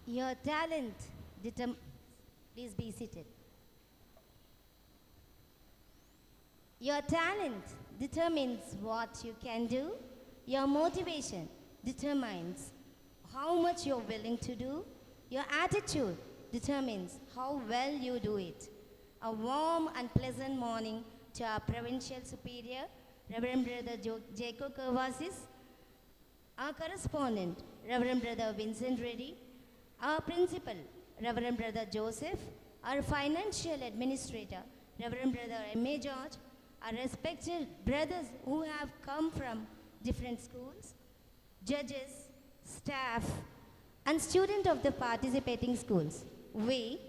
Your talent determ- Please be seated. Your talent determines what you can do. Your motivation determines how much you're willing to do. Your attitude determines how well you do it. A warm and pleasant morning to our Provincial Superior, Reverend Brother Jacob Kervasis, our correspondent, Reverend Brother Vincent Reddy, our principal, Reverend Brother Joseph, our financial administrator, Reverend Brother M.A. George, our respected brothers who have come from different schools, judges, staff, and students of the participating schools. We,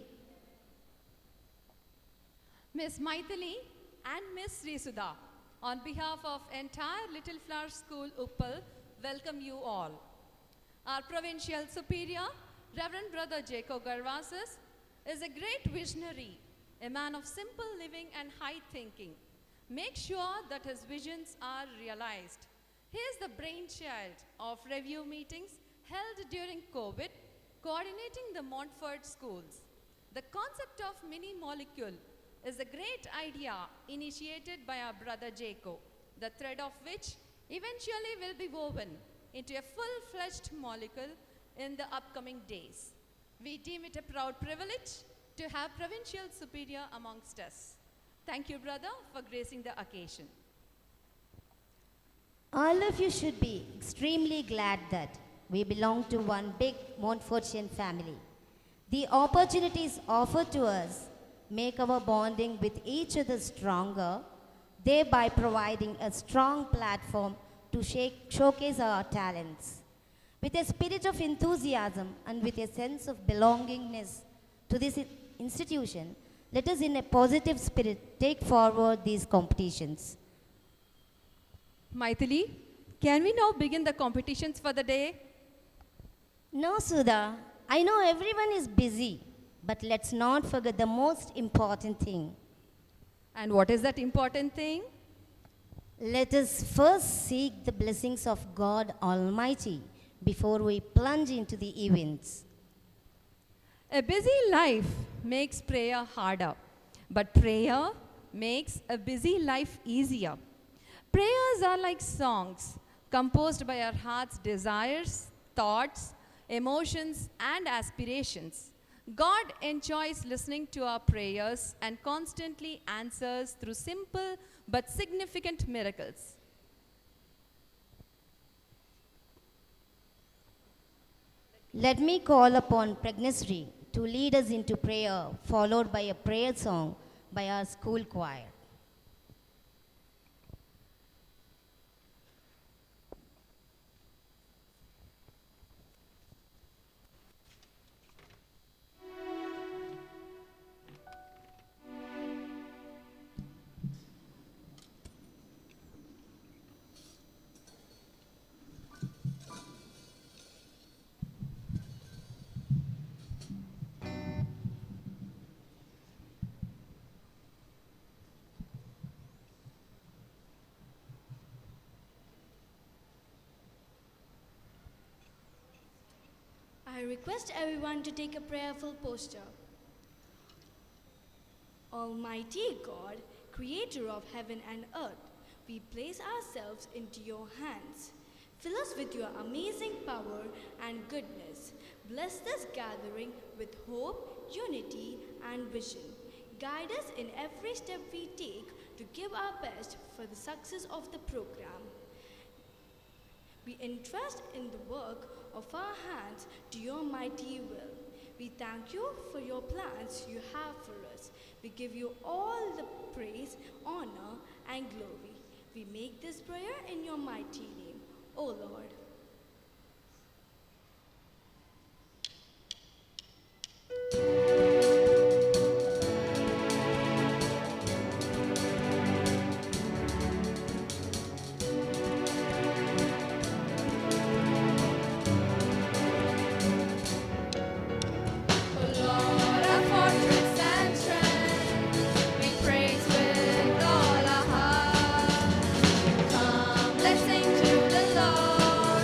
Miss Maithili and Miss Risudha, on behalf of entire Little Flower School Uppal, welcome you all. Our Provincial Superior, Reverend Brother Jacob Garvasis, is a great visionary, a man of simple living and high thinking. Make sure that his visions are realized. He is the brainchild of review meetings held during COVID, coordinating the Montfort schools. The concept of mini molecule is a great idea initiated by our brother Jacob, the thread of which eventually will be woven into a full-fledged molecule in the upcoming days. We deem it a proud privilege to have Provincial Superior amongst us. Thank you, brother, for gracing the occasion. all of you should be extremely glad that we belong to one big Montfortian family. The opportunities offered to us make our bonding with each other stronger, thereby providing a strong platform to showcase our talents. With a spirit of enthusiasm and with a sense of belongingness to this institution, let us in a positive spirit take forward these competitions. Maithili, can we now begin the competitions for the day? No, Sudha, I know everyone is busy, but let's not forget the most important thing. And what is that important thing? Let us first seek the blessings of God Almighty before we plunge into the events. A busy life makes prayer harder, but prayer makes a busy life easier. Prayers are like songs composed by our heart's desires, thoughts, emotions, and aspirations. God enjoys listening to our prayers and constantly answers through simple but significant miracles. Let me call upon Pregnasri to lead us into prayer, followed by a prayer song by our school choir. I request everyone to take a prayerful posture. Almighty God, creator of heaven and earth, we place ourselves into your hands. Fill us with your amazing power and goodness. Bless this gathering with hope, unity, and vision. Guide us in every step we take to give our best for the success of the program. We entrust in the work of our hands to your mighty will. We thank you for your plans you have for us. We give you all the praise, honor, and glory. We make this prayer in your mighty name, O Lord. Lord, our fortress and strength, we praise with all our heart. Come, let's sing to the Lord.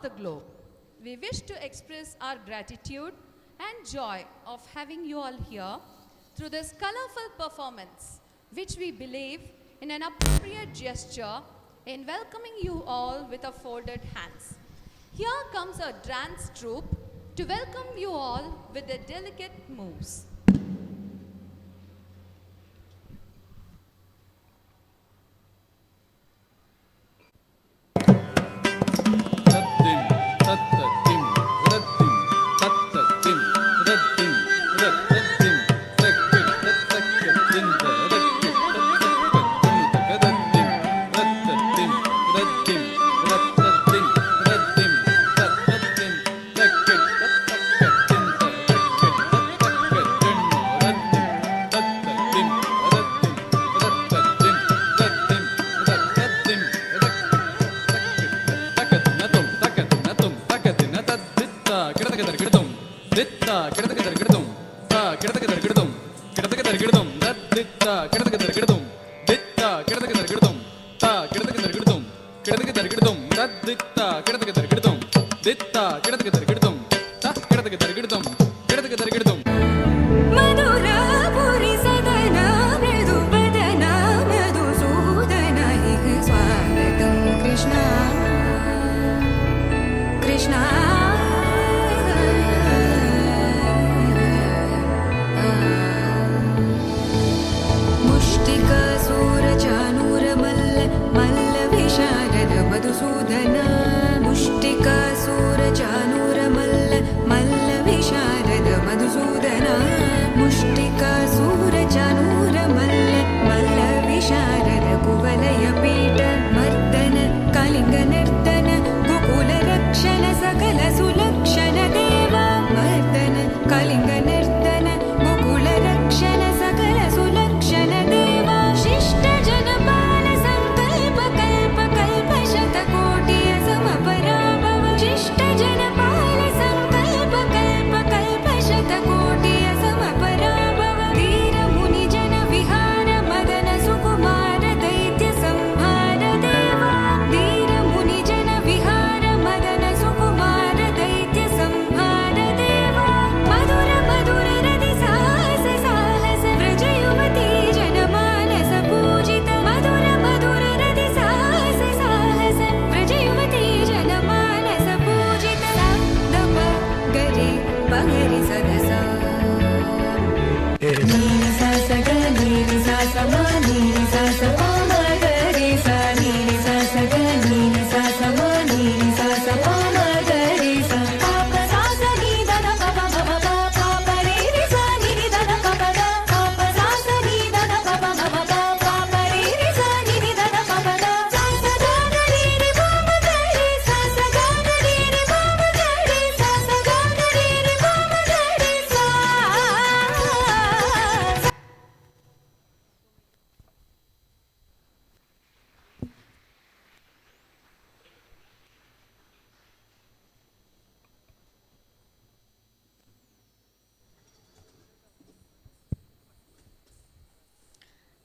the globe. We wish to express our gratitude and joy of having you all here through this colorful performance, which we believe in an appropriate gesture in welcoming you all with our folded hands. Here comes a dance troupe to welcome you all with their delicate moves.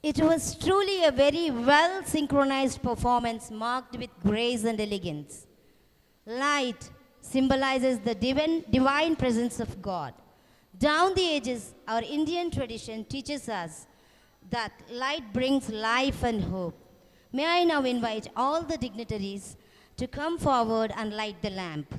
It was truly a very well synchronized performance marked with grace and elegance. Light symbolizes the divine presence of God. Down the ages, our Indian tradition teaches us that light brings life and hope. May I now invite all the dignitaries to come forward and light the lamp.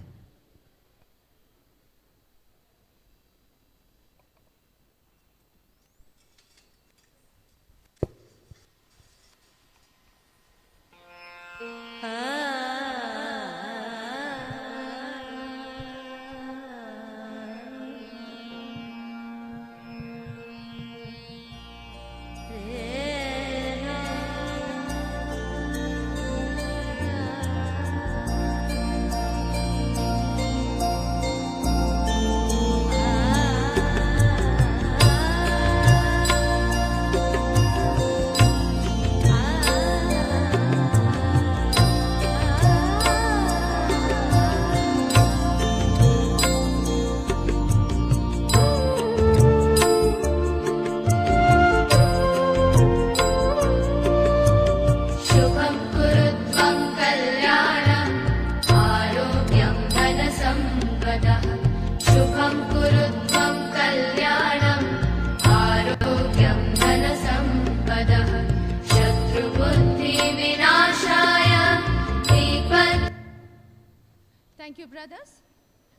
Thank you, brothers.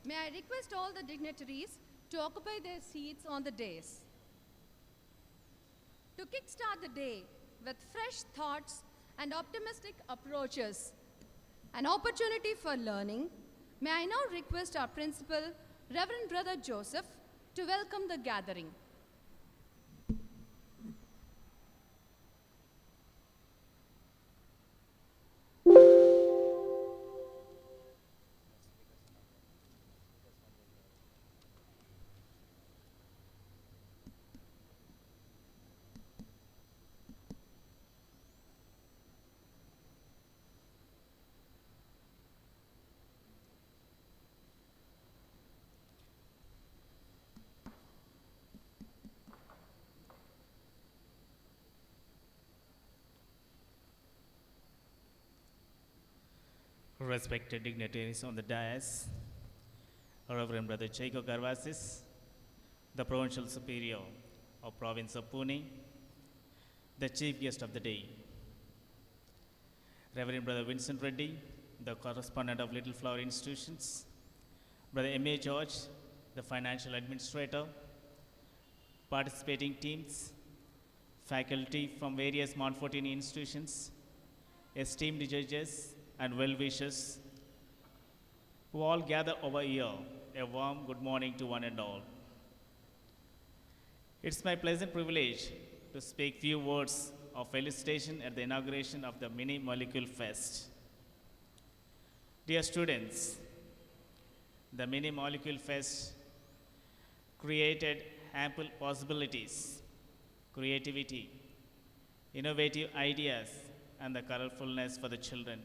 May I request all the dignitaries to occupy their seats on the dais. To kickstart the day with fresh thoughts and optimistic approaches, an opportunity for learning, may I now request our principal, Reverend Brother Joseph, to welcome the gathering. Respected dignitaries on the dais, Reverend Brother Jacob Garvasis, the Provincial Superior of Province of Pune, the Chief Guest of the day, Reverend Brother Vincent Reddy, the Correspondent of Little Flower Institutions, Brother M.A. George, the Financial Administrator, participating teams, faculty from various Mount 14 institutions, esteemed judges, and well-wishers who all gather over here, a warm good morning to one and all. It's my pleasant privilege to speak few words of felicitation at the inauguration of the Mini Molecule Fest. Dear students, the Mini Molecule Fest created ample possibilities, creativity, innovative ideas, and the colorfulness for the children.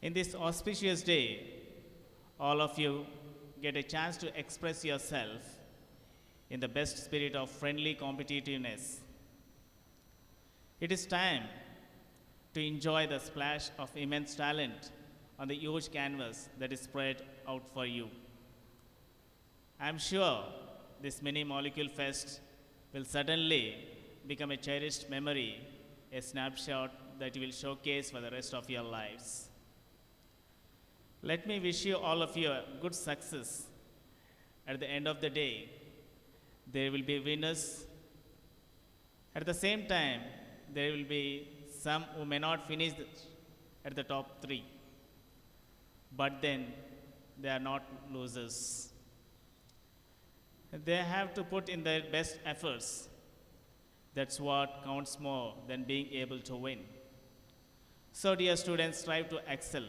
In this auspicious day, all of you get a chance to express yourself in the best spirit of friendly competitiveness. It is time to enjoy the splash of immense talent on the huge canvas that is spread out for you. I'm sure this Mini Molecule Fest will certainly become a cherished memory, a snapshot that you will showcase for the rest of your lives. Let me wish you all of you a good success. At the end of the day, there will be winners. At the same time, there will be some who may not finish at the top three. But then, they are not losers. They have to put in their best efforts. That's what counts more than being able to win. So, dear students, strive to excel.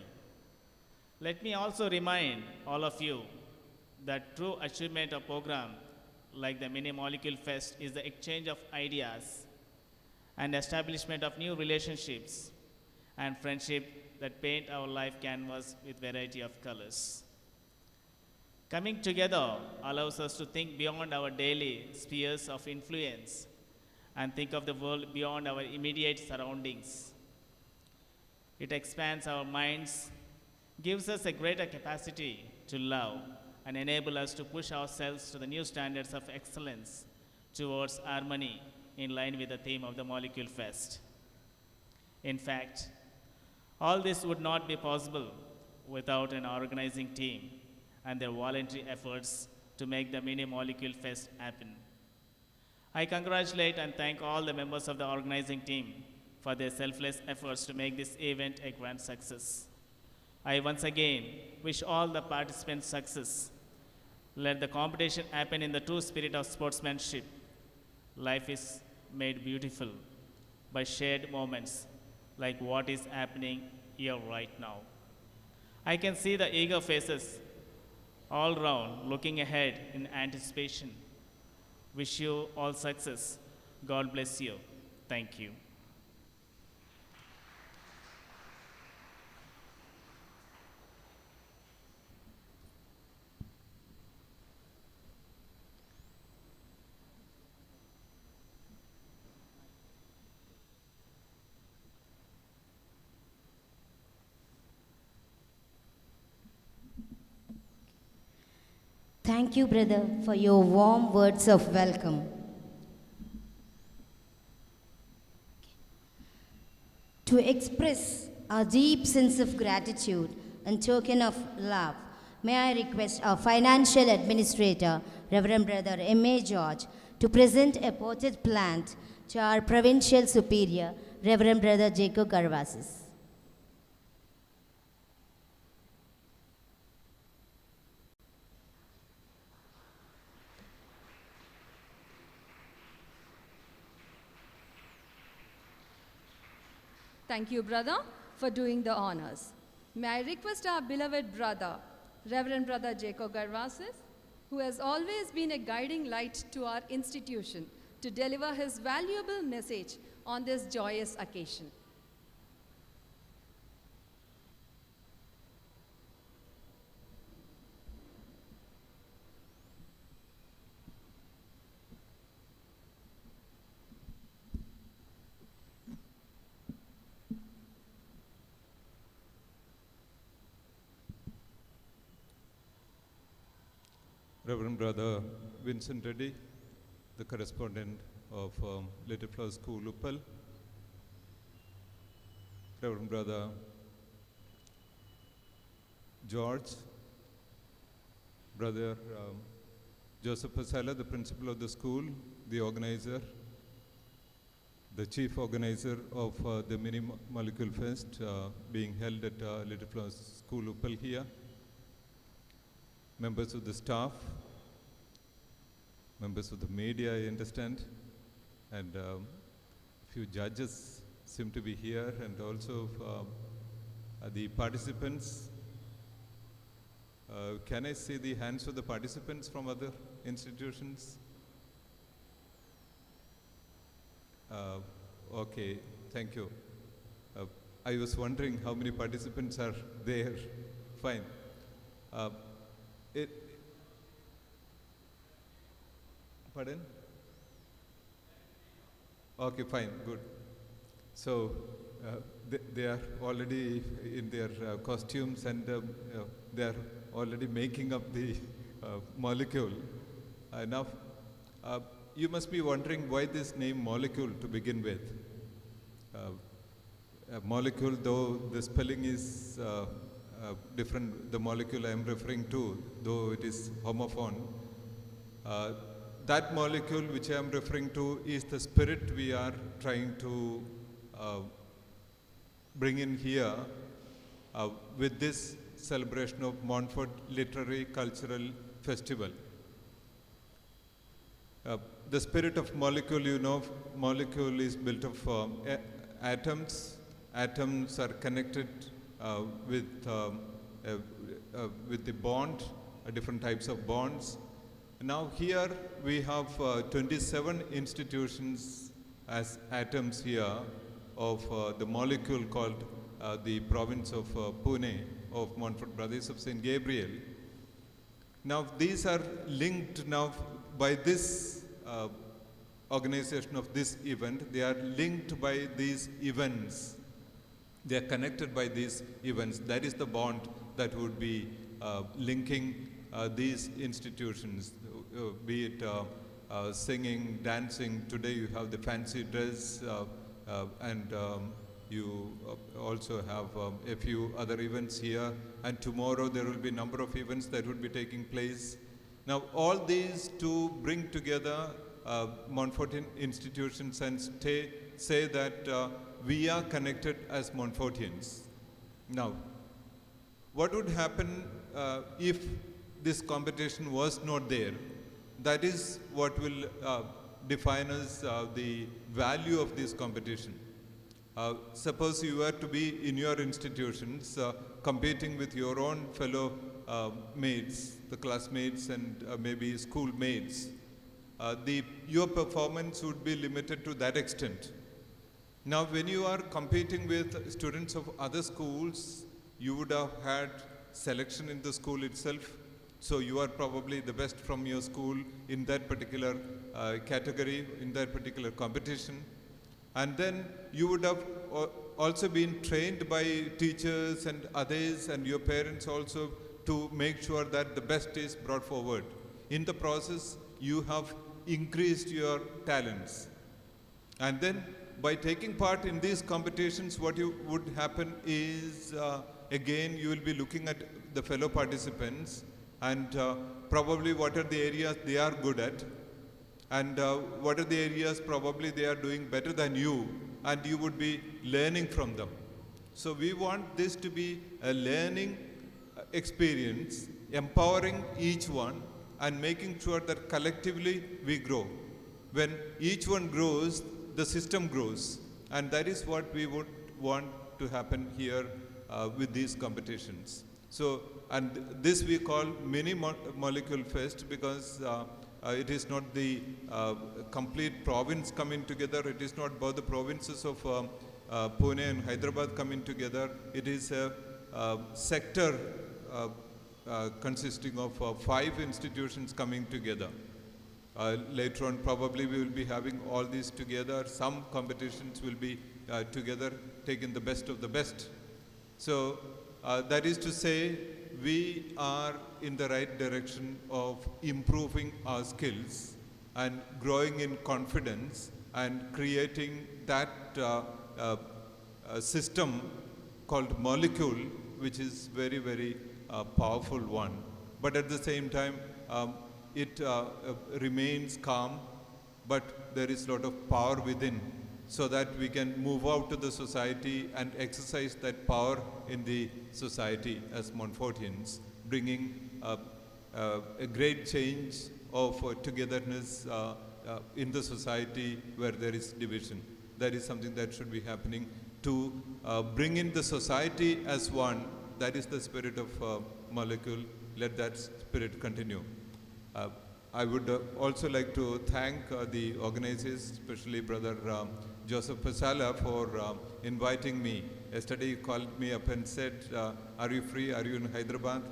Let me also remind all of you that true achievement of program like the Mini Molecule Fest is the exchange of ideas and establishment of new relationships and friendship that paint our life canvas with variety of colors. Coming together allows us to think beyond our daily spheres of influence and think of the world beyond our immediate surroundings. It expands our minds, gives us a greater capacity to love, and enable us to push ourselves to the new standards of excellence towards harmony in line with the theme of the Molecule Fest. In fact, all this would not be possible without an organizing team and their voluntary efforts to make the Mini Molecule Fest happen. I congratulate and thank all the members of the organizing team for their selfless efforts to make this event a grand success. I once again wish all the participants success. Let the competition happen in the true spirit of sportsmanship. Life is made beautiful by shared moments like what is happening here right now. I can see the eager faces all round looking ahead in anticipation. Wish you all success. God bless you. Thank you. Thank you, brother, for your warm words of welcome. To express our deep sense of gratitude, and token of love, may I request our financial administrator, Reverend Brother M.A. George, to present a potted plant to our provincial superior, Reverend Brother Jacob Garvasis. Thank you, brother, for doing the honors. May I request our beloved brother, Reverend Brother Jacob Garvasis, who has always been a guiding light to our institution, to deliver his valuable message on this joyous occasion. Reverend Brother Vincent Reddy, the correspondent of Little Flower School, Uppal. Reverend Brother George, Brother Joseph Pasala, the principal of the school, the organizer, the chief organizer of the Mini Molecule Fest being held at Little Flower School, Uppal here. Members of the staff, members of the media, I understand, and a few judges seem to be here, and also the participants. Can I see the hands of the participants from other institutions? Okay, thank you. I was wondering how many participants are there. Fine. Pardon? Okay, fine, good. So they are already in their costumes, and they are already making up the molecule. Now, you must be wondering why this name Molecule to begin with. Molecule, though the spelling is different, the molecule I am referring to, though it is homophone, that molecule which I am referring to is the spirit we are trying to bring in here with this celebration of Montfort Literary Cultural Festival. The spirit of molecule, you know, molecule is built of atoms. Atoms are connected with the bond, different types of bonds. Now here we have 27 institutions as atoms here of the molecule called the province of Pune of Montfort Brothers of St. Gabriel. Now these are linked now by this organization of this event. They are linked by these events. They are connected by these events. That is the bond that would be linking these institutions, be it singing, dancing. Today you have the fancy dress, and you also have a few other events here. And tomorrow there will be a number of events that would be taking place. Now all these to bring together Montfortian institutions and say that we are connected as Montfortians. Now, what would happen if this competition was not there? That is what will define us the value of this competition. Suppose you were to be in your institutions competing with your own fellow mates, the classmates and maybe schoolmates. Your performance would be limited to that extent. Now, when you are competing with students of other schools, you would have had selection in the school itself. So you are probably the best from your school in that particular category, in that particular competition. And then you would have also been trained by teachers and others and your parents also to make sure that the best is brought forward. In the process, you have increased your talents. And then by taking part in these competitions, what would happen is again you will be looking at the fellow participants and probably what are the areas they are good at, and what are the areas probably they are doing better than you, and you would be learning from them. So we want this to be a learning experience, empowering each one and making sure that collectively we grow. When each one grows, the system grows, and that is what we would want to happen here with these competitions. So, and this we call mini Molecule Fest because it is not the complete province coming together. It is not both the provinces of Pune and Hyderabad coming together. It is a sector consisting of 5 institutions coming together. Later on, probably we will be having all these together. Some competitions will be together, taking the best of the best. So that is to say, we are in the right direction of improving our skills and growing in confidence and creating that system called Molecule, which is very, very powerful one. But at the same time, it remains calm, but there is a lot of power within, so that we can move out to the society and exercise that power in the society as Montfortians, bringing a great change of togetherness in the society where there is division. That is something that should be happening to bring in the society as one. That is the spirit of Molecule. Let that spirit continue. I would also like to thank the organizers, especially Brother Joseph Pasala, for inviting me. Yesterday he called me up and said, are you free? Are you in Hyderabad?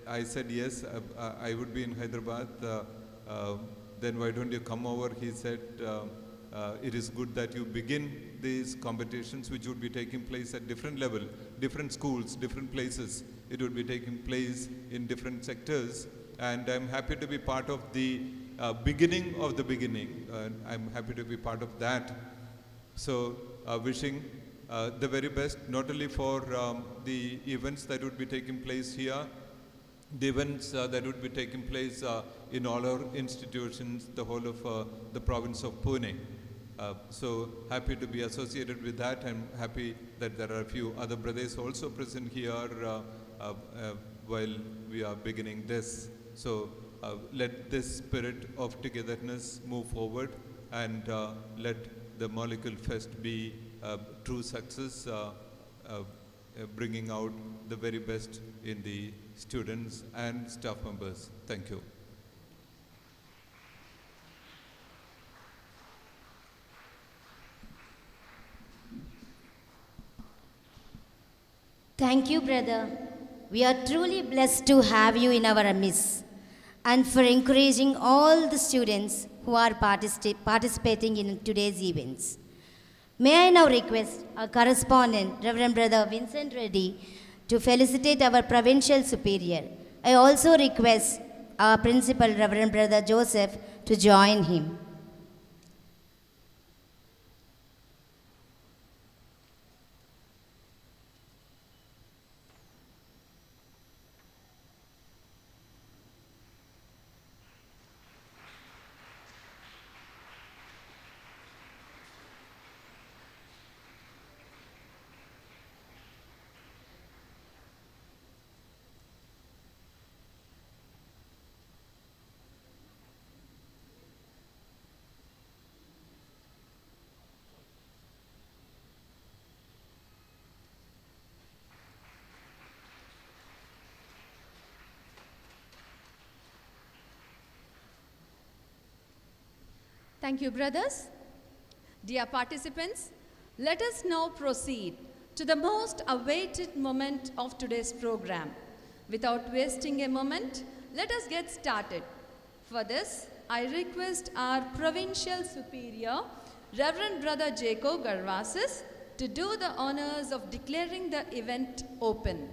I said, yes, I would be in Hyderabad. Then why don't you come over? He said, it is good that you begin these competitions, which would be taking place at different level, different schools, different places. It would be taking place in different sectors. And I'm happy to be part of the beginning of the beginning. I'm happy to be part of that. So wishing the very best, not only for the events that would be taking place here, the events that would be taking place in all our institutions, the whole of the province of Pune. So happy to be associated with that. I'm happy that there are a few other brothers also present here while we are beginning this. So let this spirit of togetherness move forward, and let the Molecule Fest be a true success, bringing out the very best in the students and staff members. Thank you. Thank you, brother. We are truly blessed to have you in our midst and for encouraging all the students who are participating in today's events. May I now request our correspondent, Reverend Brother Vincent Reddy, to felicitate our Provincial Superior. I also request our Principal, Reverend Brother Joseph, to join him. Thank you, brothers. Dear participants, let us now proceed to the most awaited moment of today's program. Without wasting a moment, let us get started. For this, I request our Provincial Superior, Reverend Brother Jacob Garvasis, to do the honors of declaring the event open.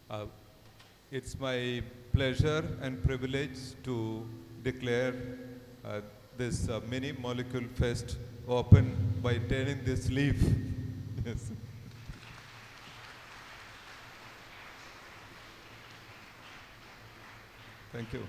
Uh, it's my pleasure and privilege to declare this mini Molecule Fest open by turning this leaf. Yes. Thank you.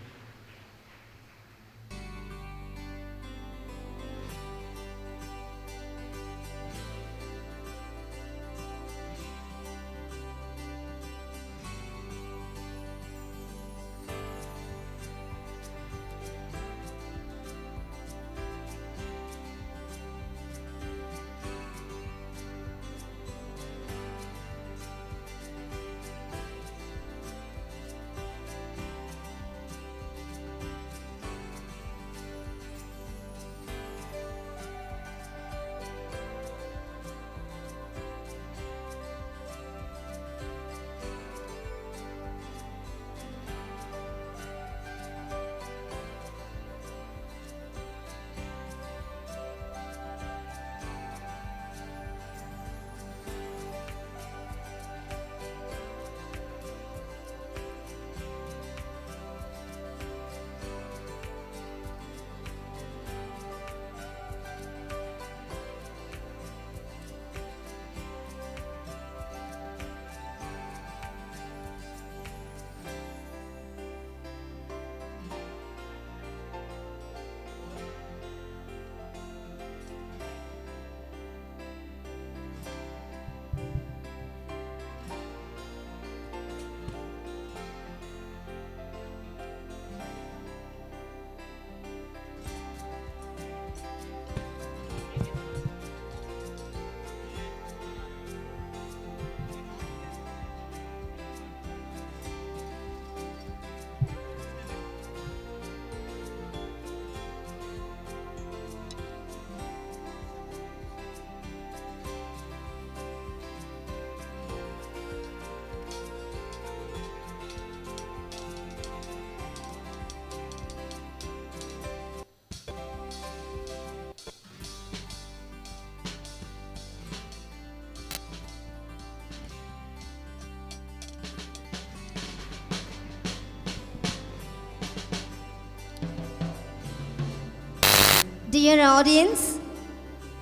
Dear audience,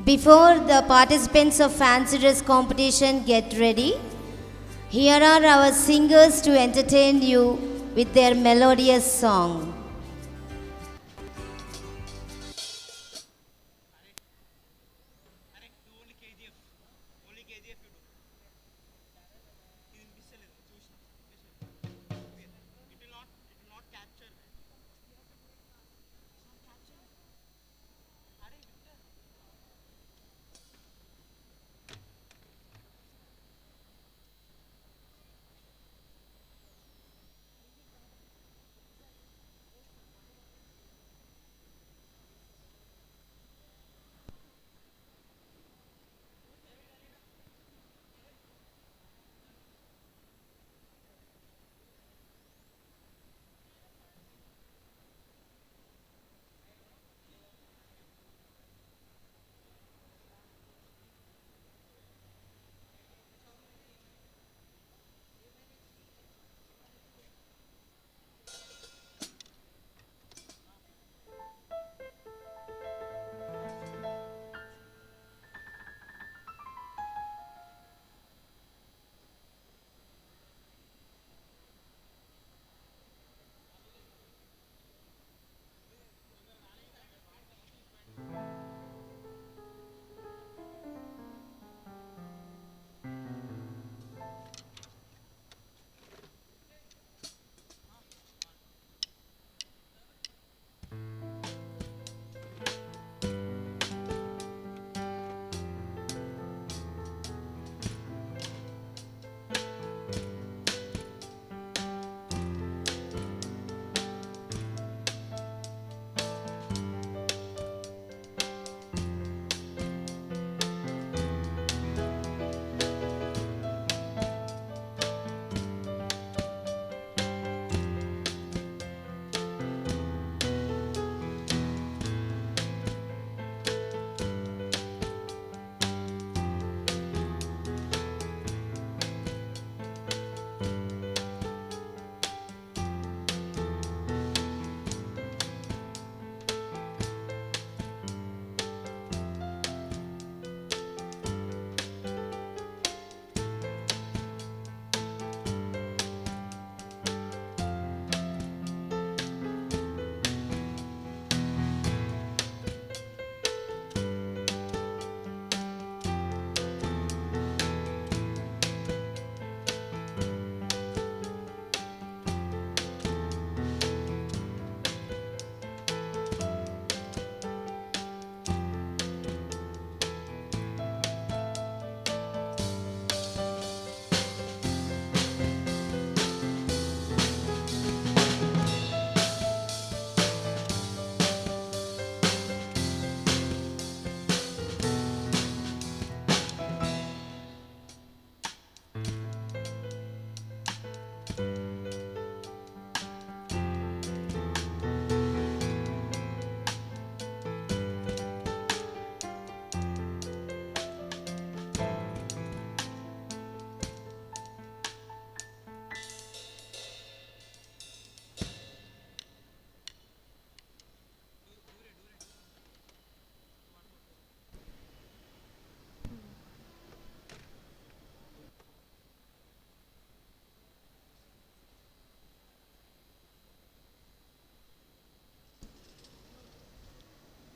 before the participants of Fancy Dress competition get ready, here are our singers to entertain you with their melodious song.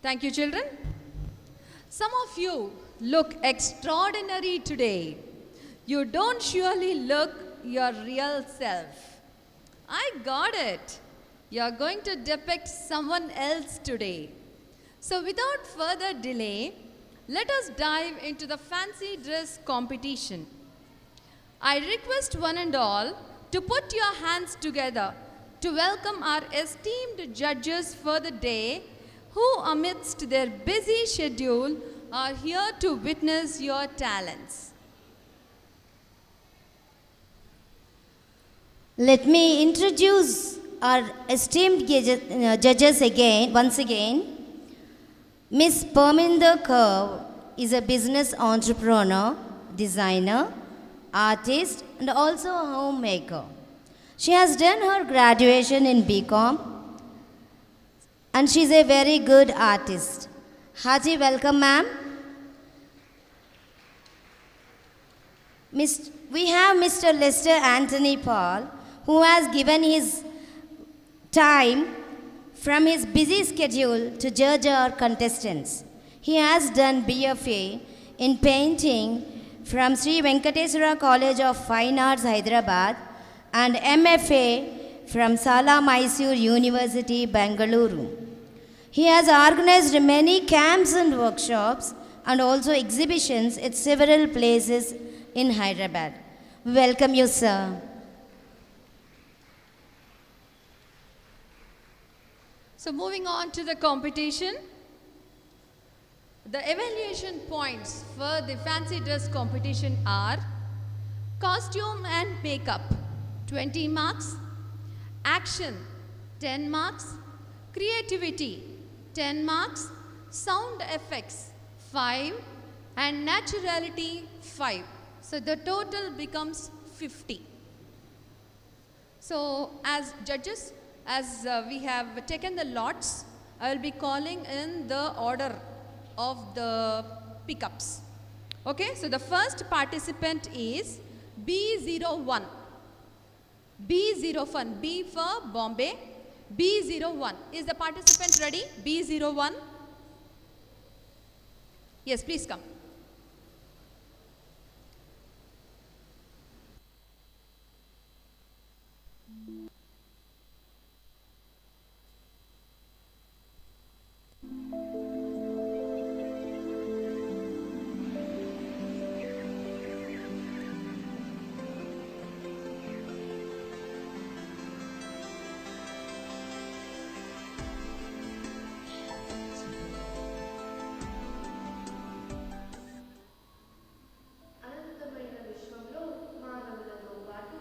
Thank you, children. Some of you look extraordinary today. You don't surely look your real self. I got it. You are going to depict someone else today. So, without further delay, let us dive into the fancy dress competition. I request one and all to put your hands together to welcome our esteemed judges for the day, who amidst their busy schedule are here to witness your talents. Let me introduce our esteemed judges once again. Miss Parminder Kaur is a business entrepreneur, designer, artist, and also a homemaker. She has done her graduation in BCom and she's a very good artist. Hearty welcome, ma'am. We have Mr. Lester Anthony Paul, who has given his time from his busy schedule to judge our contestants. He has done BFA in painting from Sri Venkateswara College of Fine Arts, Hyderabad, and MFA from Sala Mysore University, Bengaluru. He has organized many camps and workshops and also exhibitions at several places in Hyderabad. We welcome you, sir. So, moving on to the competition. The evaluation points for the fancy dress competition are costume and makeup 20 marks, action 10 marks, creativity 10 marks, sound effects 5, and naturality 5. So the total becomes 50. So as judges, as we have taken the lots, I will be calling in the order of the pickups. Okay, so the first participant is B01. B01, B for Bombay. B01. Is the participant ready? B01. Yes, please come. అనంతమైన విశ్వంలో మానవులతో పాటు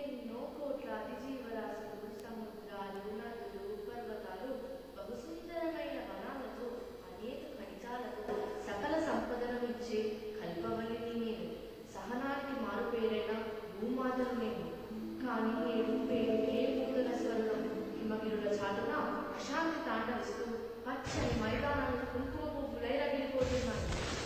ఎన్నో కోట్లాది జీవరాశులు, సముద్రాలు, నదులు, పర్వతాలు, బహుసుందరమైన వనాలతో, అనేక ఖనిజాలతో, సకల సంపదను ఇచ్చే కల్పవల్లిని నేను. సహనానికి మారుపేరైన భూమాతను నేను. కానీ నేడు పేరుకే మూగల స్వర్గం. హిమగిరుల చాటున అశాంతి తాండవిస్తూ పచ్చని మైదానాలు కుంకుమ పువ్వులై రగిలిపోతున్నాయి.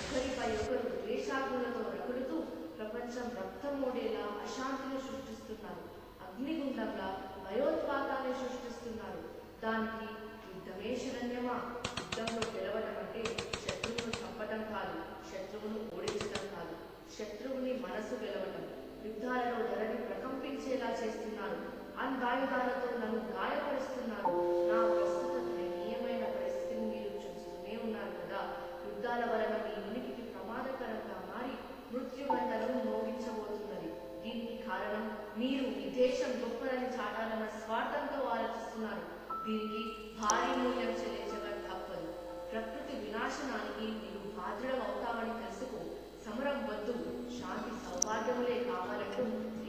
ఒకరిపై ఒకరు ద్వేషాగ్నులతో రగులుతూ ప్రపంచం రక్తమోడేలా అశాంతిని సృష్టిస్తున్నారు. అగ్నిగుండంలా భయోత్పాతాన్ని సృష్టిస్తున్నారు. దానికి యుద్ధమే శరణ్యమా? యుద్ధంలో గెలవడం అంటే శత్రువును చంపటం కాదు, శత్రువును ఓడించడం కాదు, శత్రువుని మనసు గెలవటం. యుద్ధాలలో ధరని ప్రకంపించేలా చేస్తున్నారు. అందాయుధాలతో నన్ను గాయపరుస్తున్నారు. నా ప్రస్తుత దయనీయమైన పరిస్థితిని మీరు చూస్తూనే ఉన్నారు కదా. యుద్ధాల వలన మీ ఉనికికి ప్రమాదకరంగా మారి మృత్యుగంటను మోగించబోతున్నది. దీనికి కారణం మీరు మీ దేశం గొప్పదని చాటాలన్న స్వార్థంతో ఆలోచిస్తున్నారు. దీనికి భారీ మూల్యం చెల్లించక తప్పదు. ప్రకృతి వినాశనానికి మీరు బాధ్యులం అవుతామని తెలుసుకో. సమరం వద్దు, శాంతి సౌభాగ్యములే కావాలంటూ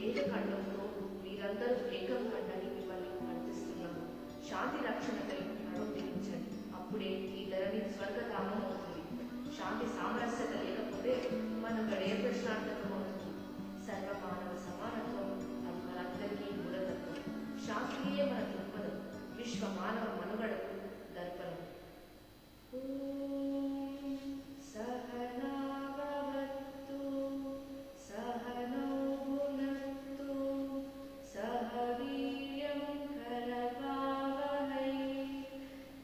ఏకఖండంతో మీరందరూ ఏకం కండని మిమ్మల్ని ప్రార్థిస్తున్నాను. శాంతి రక్షణకై ప్రణోదించండి. అప్పుడే ఈ ధరణి స్వర్గధామం అవుతుంది. శాంతి సామరస్యత లేకపోతే మన గడే ప్రశ్నార్థకం అవుతుంది. సర్వమానవ సమానత్వం అది మనందరికీ మూలతత్వం. శాంతియే మన దృక్పథం, విశ్వ మానవ మనుగడకు దర్పణం.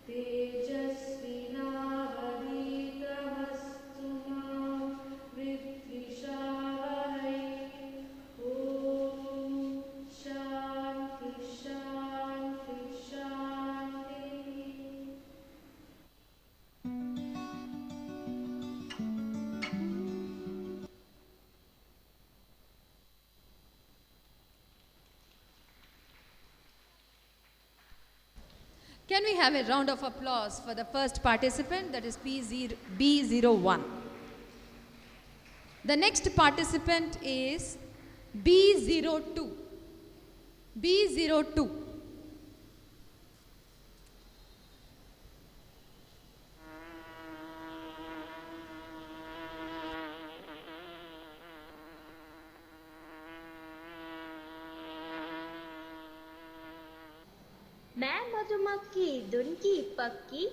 తేజస్వినా Can we have a round of applause for the first participant, that is B01. The next participant is B02. B02. मैं मधुमक्खी धुन की पक्की,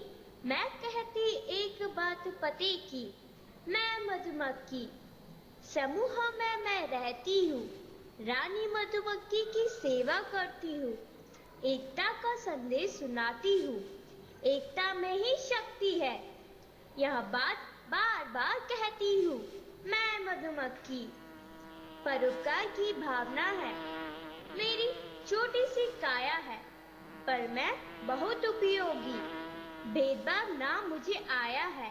मैं कहती एक बात पते की। मैं मधुमक्खी समूह में मैं रहती हूँ, रानी मधुमक्खी की सेवा करती हूँ, एकता का संदेश सुनाती हूँ। एकता में ही शक्ति है, यह बात बार बार कहती हूँ। मैं मधुमक्खी परोपकार की भावना है, मेरी छोटी सी काया है, पर मैं बहुत उपयोगी। भेदभाव ना मुझे आया है,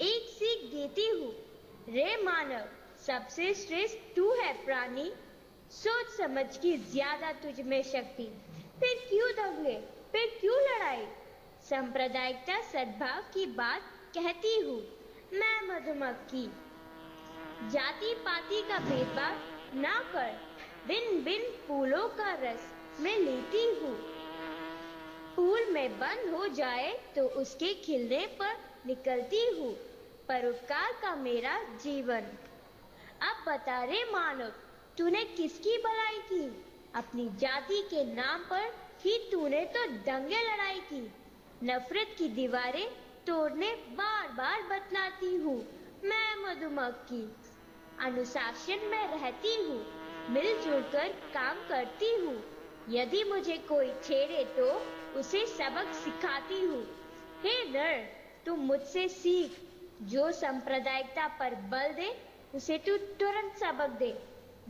एक सीख देती हूँ। रे मानव, सबसे श्रेष्ठ तू है प्राणी, सोच समझ की ज्यादा तुझ में शक्ति। फिर क्यों दंगे, फिर क्यों लड़ाई, सांप्रदायिकता सद्भाव की बात कहती हूँ। मैं मधुमक्खी जाति पाति का भेदभाव ना कर, बिन बिन फूलों का रस मैं लेती हूँ। फूल में बंद हो जाए तो उसके खिलने पर निकलती हूँ, परोपकार का मेरा जीवन। अब बता रे मानव, तूने किसकी भलाई की, अपनी जाति के नाम पर ही तूने तो दंगे लड़ाई की। नफरत की दीवारें तोड़ने बार बार बतलाती हूँ। मैं मधुमक्खी अनुशासन में रहती हूँ, मिलजुल कर काम करती हूँ। यदि मुझे कोई छेड़े तो उसे सबक सिखाती हूँ। हे नर, तू मुझसे सीख, जो सांप्रदायिकता पर बल दे उसे तू तुरंत सबक दे।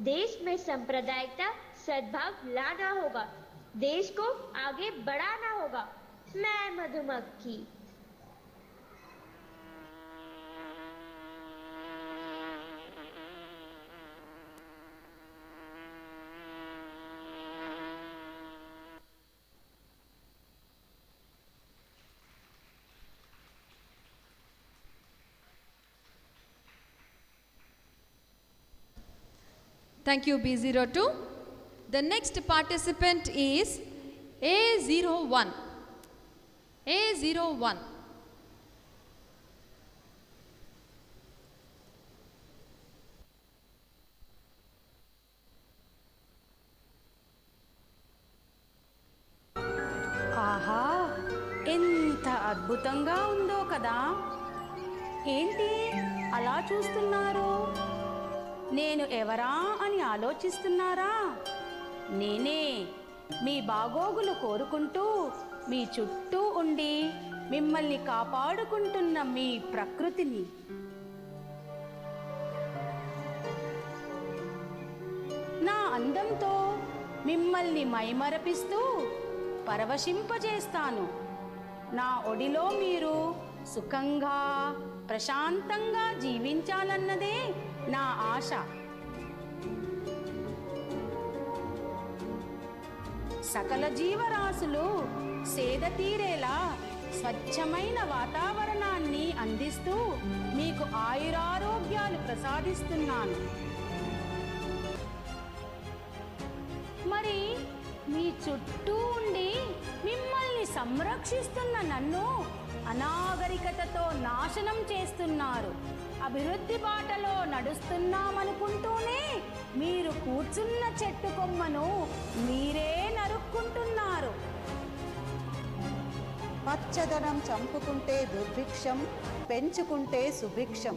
देश में सांप्रदायिकता सद्भाव लाना होगा, देश को आगे बढ़ाना होगा। मैं मधुमक्खी। Thank you, B02. The next participant is A01. A01. ఆహా, ఎంత అద్భుతంగా ఉందో కదా. ఏంటి అలా చూస్తున్నారు? నేను ఎవరా అని ఆలోచిస్తున్నారా? నేనే, మీ బాగోగులు కోరుకుంటూ మీ చుట్టూ ఉండి మిమ్మల్ని కాపాడుకుంటున్న మీ ప్రకృతిని. నా అందంతో మిమ్మల్ని మైమరపిస్తూ పరవశింపజేస్తాను. నా ఒడిలో మీరు సుఖంగా ప్రశాంతంగా జీవించాలన్నదే నా ఆశ. సకల జీవరాశులు సేద తీరేలా స్వచ్ఛమైన వాతావరణాన్ని అందిస్తూ మీకు ఆయురారోగ్యాలు ప్రసాదిస్తున్నాను. మరి మీ చుట్టూ ఉండి మిమ్మల్ని సంరక్షిస్తున్న నన్ను అనాగరికతతో నాశనం చేస్తున్నారు. అభివృద్ధి బాటలో నడుస్తున్నామనుకుంటూనే మీరు కూర్చున్న చెట్టు కొమ్మను మీరే నరుక్కుంటున్నారు. పచ్చదనం చంపుకుంటే దుర్భిక్షం, పెంచుకుంటే సుభిక్షం.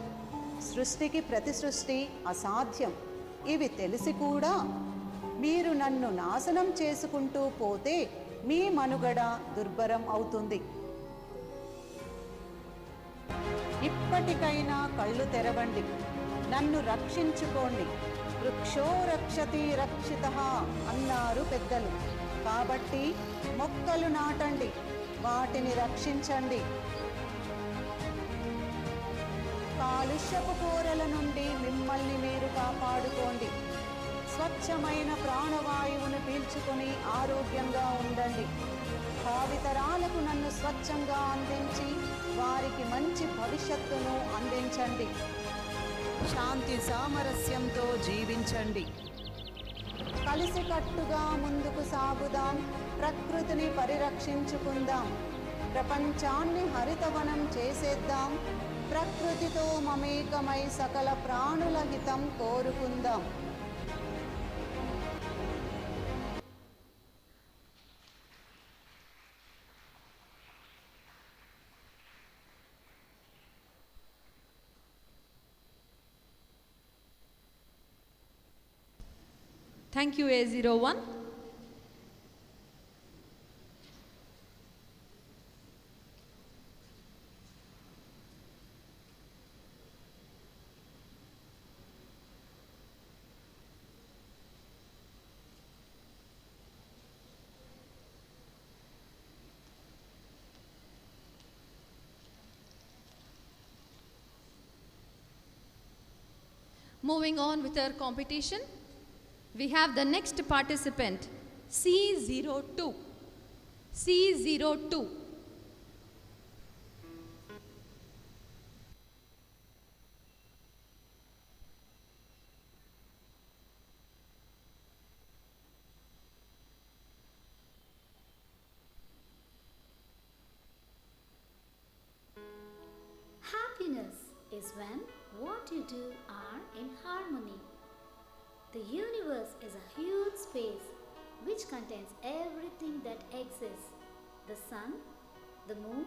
సృష్టికి ప్రతి సృష్టి అసాధ్యం. ఇవి తెలిసి కూడా మీరు నన్ను నాశనం చేసుకుంటూ పోతే మీ మనుగడ దుర్భరం అవుతుంది. ఇప్పటికైనా కళ్ళు తెరవండి, నన్ను రక్షించుకోండి. వృక్షో రక్షతి రక్షితః అన్నారు పెద్దలు. కాబట్టి మొక్కలు నాటండి, వాటిని రక్షించండి. కాలుష్యపు కోరల నుండి మిమ్మల్ని మీరు కాపాడుకోండి. స్వచ్ఛమైన ప్రాణవాయువును పీల్చుకొని ఆరోగ్యంగా ఉండండి. భావితరాలకు నన్ను స్వచ్ఛంగా అందించి వారికి మంచి భవిష్యత్తును అందించండి. శాంతి సామరస్యంతో జీవించండి. కలిసికట్టుగా ముందుకు సాగుదాం, ప్రకృతిని పరిరక్షించుకుందాం, ప్రపంచాన్ని హరితవనం చేసేద్దాం, ప్రకృతితో మమేకమై సకల ప్రాణుల హితం కోరుకుందాం. Thank you, A01. Moving on with our competition, we have the next participant, C02. C02. Happiness is when what you do are in harmony. The universe is a huge space which contains everything that exists: the sun, the moon,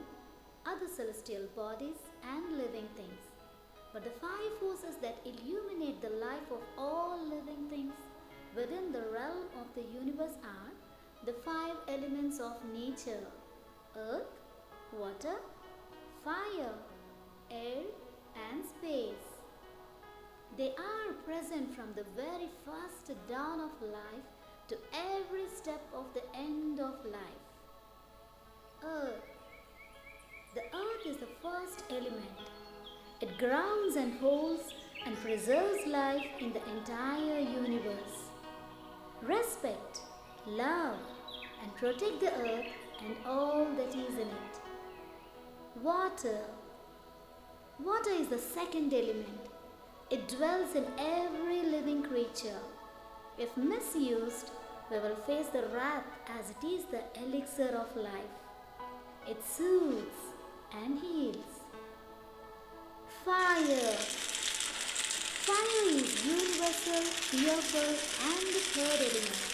other celestial bodies, and living things. But the five forces that illuminate the life of all living things within the realm of the universe are the five elements of nature: earth, water, fire, air, and space. They are present from the very first dawn of life to every step of the end of life. Earth. The earth is the first element. It grounds and holds and preserves life in the entire universe. Respect, love, and protect the earth and all that is in it. Water. Water is the second element. It dwells in every living creature. If misused, we will face the wrath, as it is the elixir of life. It soothes and heals. Fire. Fire is universal, fearful, and the third element.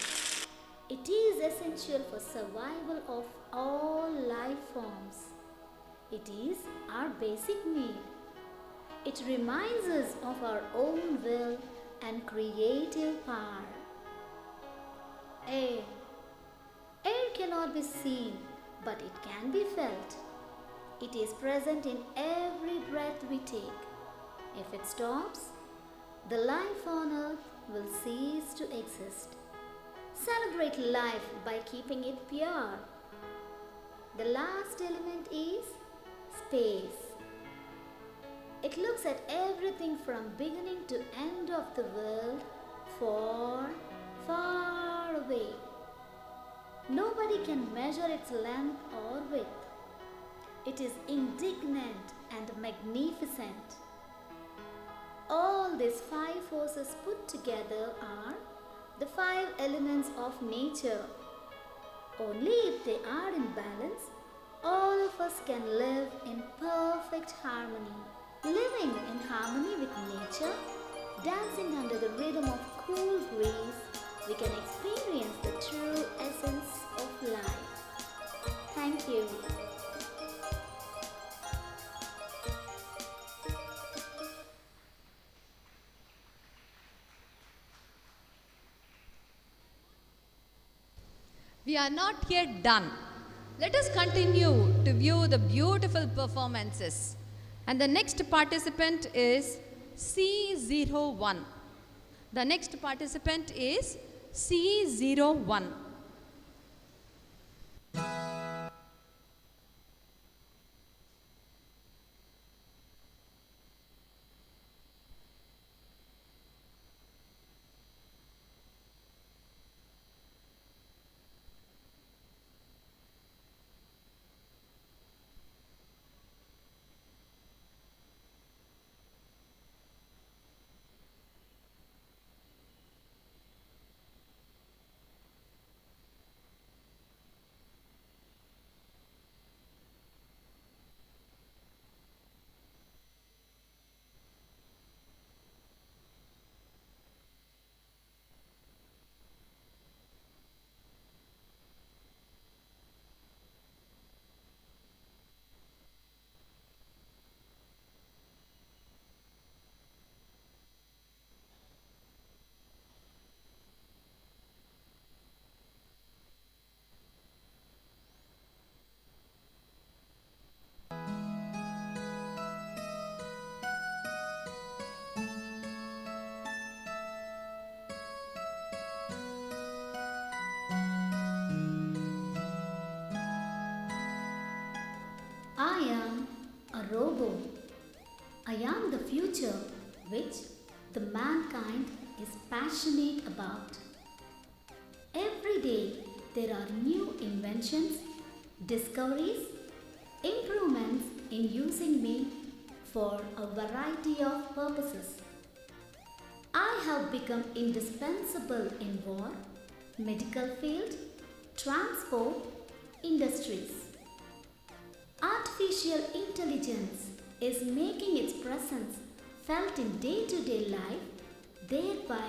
It is essential for survival of all life forms. It is our basic need. It reminds us of our own will and creative power. Air. Air cannot be seen, but it can be felt. It is present in every breath we take. If it stops, the life on earth will cease to exist. Celebrate life by keeping it pure. The last element is space. It looks at everything from beginning to end of the world, far, far away. Nobody can measure its length or width. It is indignant and magnificent. All these five forces put together are the five elements of nature. Only if they are in balance, all of us can live in perfect harmony. Living in harmony with nature, dancing under the rhythm of cool breeze, we can experience the true essence of life. Thank you. We are not yet done. Let us continue to view the beautiful performances. And the next participant is C01. The next participant is C01. robot. I am the future which the mankind is passionate about. Every day there are new inventions, discoveries, improvements in using me for a variety of purposes. I have become indispensable in war, medical field, transport, industries. Artificial intelligence is making its presence felt in day-to-day life, thereby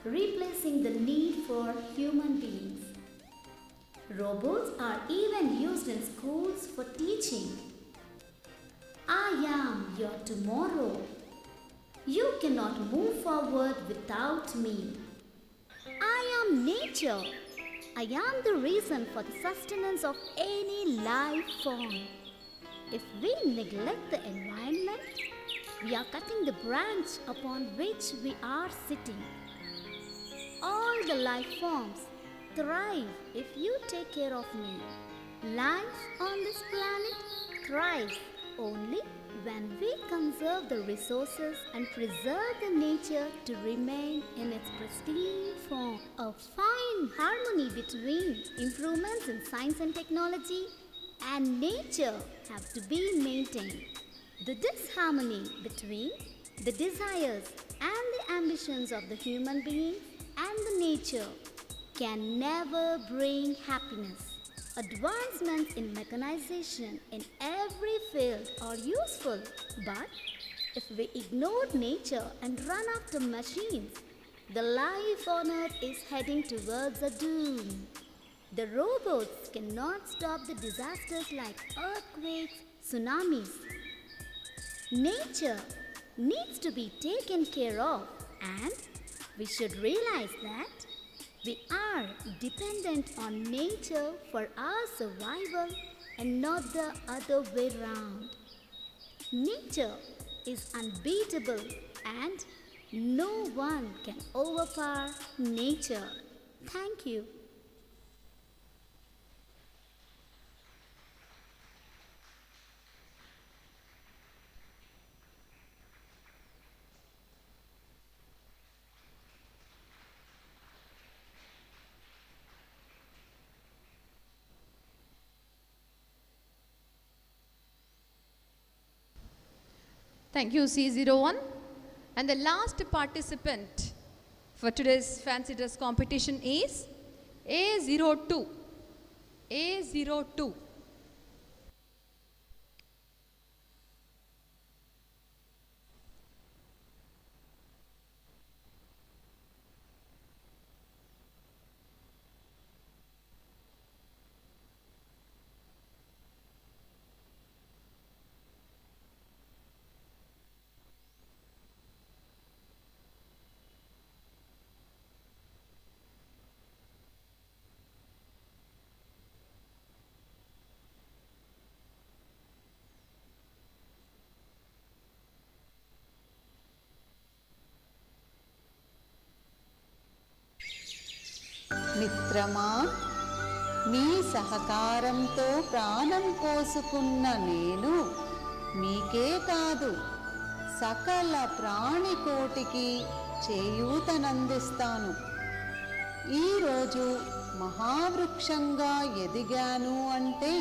replacing the need for human beings. Robots are even used in schools for teaching. I am your tomorrow. You cannot move forward without me. I am nature. I am the reason for the sustenance of any life form. If we neglect the environment, we are cutting the branch upon which we are sitting. All the life forms thrive if you take care of me. Life on this planet thrives only when we conserve the resources and preserve the nature to remain in its pristine form. A fine harmony between improvements in science and technology and nature have to be maintained. The disharmony between the desires and the ambitions of the human beings and the nature can never bring happiness. Advancements in mechanization in every field are useful, but if we ignore nature and run after machines, the life on earth is heading towards a doom. The robots cannot stop the disasters like earthquakes, tsunamis. Nature needs to be taken care of, and we should realize that we are dependent on nature for our survival and not the other way round. Nature is unbeatable and no one can overpower nature. Thank you. Thank you, C01. And the last participant for today's fancy dress competition is A02. A02. మిత్రమా, మీ సహకారంతో ప్రాణం పోసుకున్న నేను మీకే కాదు సకల ప్రాణికోటికి చేయూతనందిస్తాను. ఈరోజు మహావృక్షంగా ఎదిగాను అంటే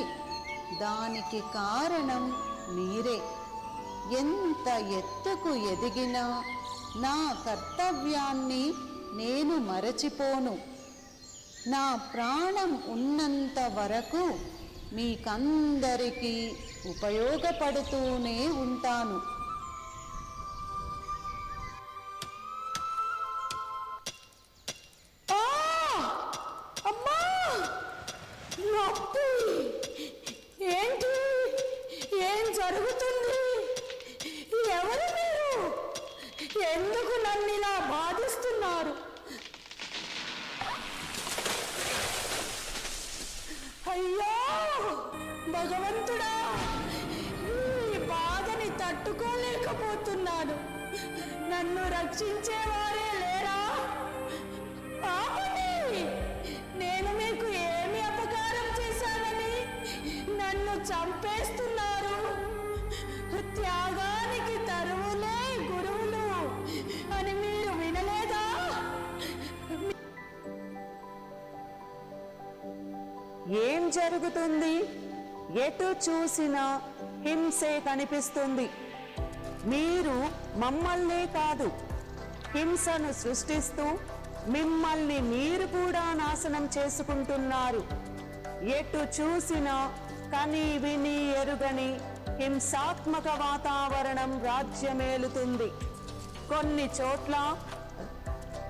దానికి కారణం మీరే. ఎంత ఎత్తుకు ఎదిగినా నా కర్తవ్యాన్ని నేను మరచిపోను. నా ప్రాణం ఉన్నంత వరకు మీకందరికీ ఉపయోగపడుతూనే ఉంటాను. అమ్మా, నొప్పి! ఏంటి? ఏం జరుగుతుంది? ఎవరు మీరు? ఎందుకు నన్ను ఇలా బాధిస్తున్నారు? అయ్యో భగవంతుడా, ఈ బాధని తట్టుకోలేకపోతున్నాను. నన్ను రక్షించేవారే లేరా? ఆపండి! నేను మీకు ఏమి అపకారం చేశానని నన్ను చంపేస్తున్నారు? త్యాగానికి తరువులే గురువులు అని మీరు వినలేదా? ఏం జరుగుతుంది? ఎటు చూసినా హింసే కనిపిస్తుంది. మీరు మమ్మల్నే కాదు, హింసను సృష్టిస్తూ మిమ్మల్ని మీరు కూడా నాశనం చేసుకుంటున్నారు. ఎటు చూసినా కని విని ఎరుగని హింసాత్మక వాతావరణం రాజ్యమేలుతుంది. కొన్ని చోట్ల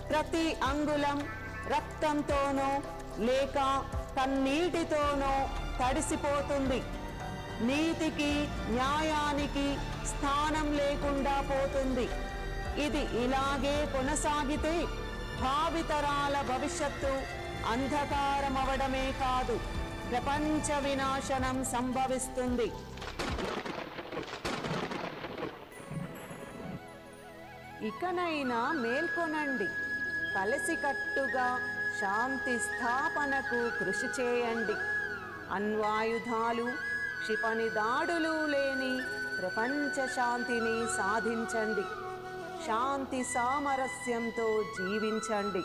ప్రతి అంగుళం రక్తంతోనో లేక కన్నీటితోనో తడిసిపోతుంది. నీతికి న్యాయానికి స్థానం లేకుండా పోతుంది. ఇది ఇలాగే కొనసాగితే భావితరాల భవిష్యత్తు అంధకారమవడమే కాదు, ప్రపంచ వినాశనం సంభవిస్తుంది. ఇకనైనా మేల్కొనండి, కలిసికట్టుగా శాంతి స్థాపనకు కృషి చేయండి. అణ్వాయుధాలు, క్షిపణి దాడులు లేని ప్రపంచ శాంతిని సాధించండి. శాంతి సామరస్యంతో జీవించండి.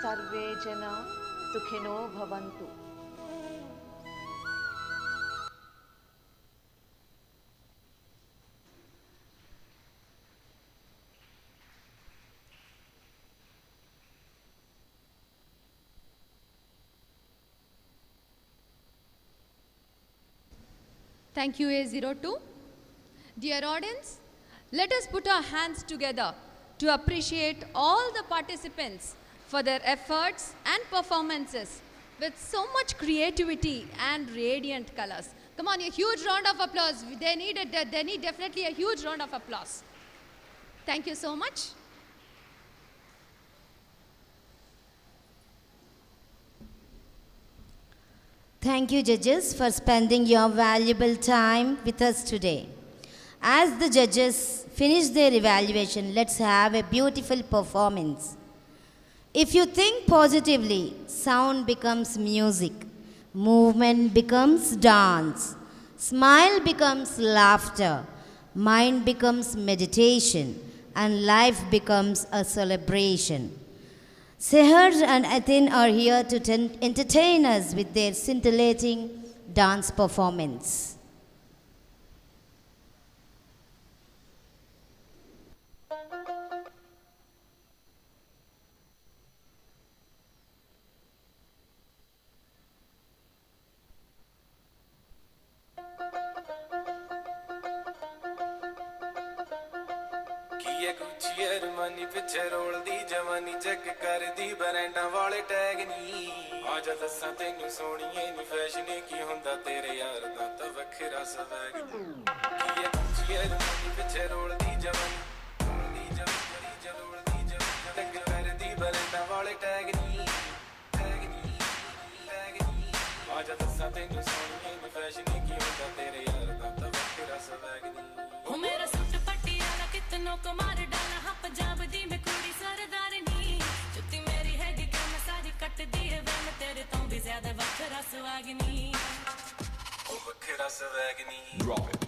సర్వే జన సుఖినో భవంతు. Thank you, A02. Dear audience, let us put our hands together to appreciate all the participants for their efforts and performances with so much creativity and radiant colors. Come on, a huge round of applause. They need definitely a huge round of applause. Thank you so much. Thank you, judges, for spending your valuable time with us today. As the judges finish their evaluation, let's have a beautiful performance. If you think positively, sound becomes music, movement becomes dance, smile becomes laughter, mind becomes meditation, and life becomes a celebration. Seher and Atin are here to entertain us with their scintillating dance performance. Money पिछे role दी जवानी check कर दी बरैंडा वाले tag नी आजा दसा तेनू सोनिए नी fashion की हुंदा तेरे यार दा तां वखरा स्वैग की गुच्ची मनी पिछे रोल दी जवानी चेक कर दी बरैंडा वाले टैग नी आजा दसा तेनू सोनिए नी फैशन की हुंदा तेरे यार दा तां वखरा स्वैग नी ओ मेरा सूट पटियाला कितनो कमार डाला हाँ पंजाब दी मैं कुड़ी सरदारनी जुत्ती मेरी है कि मैं सारी कट दी है मैं तेरे तो भी ज्यादा वखरा सुहागनी ओ वखरा सुहागनी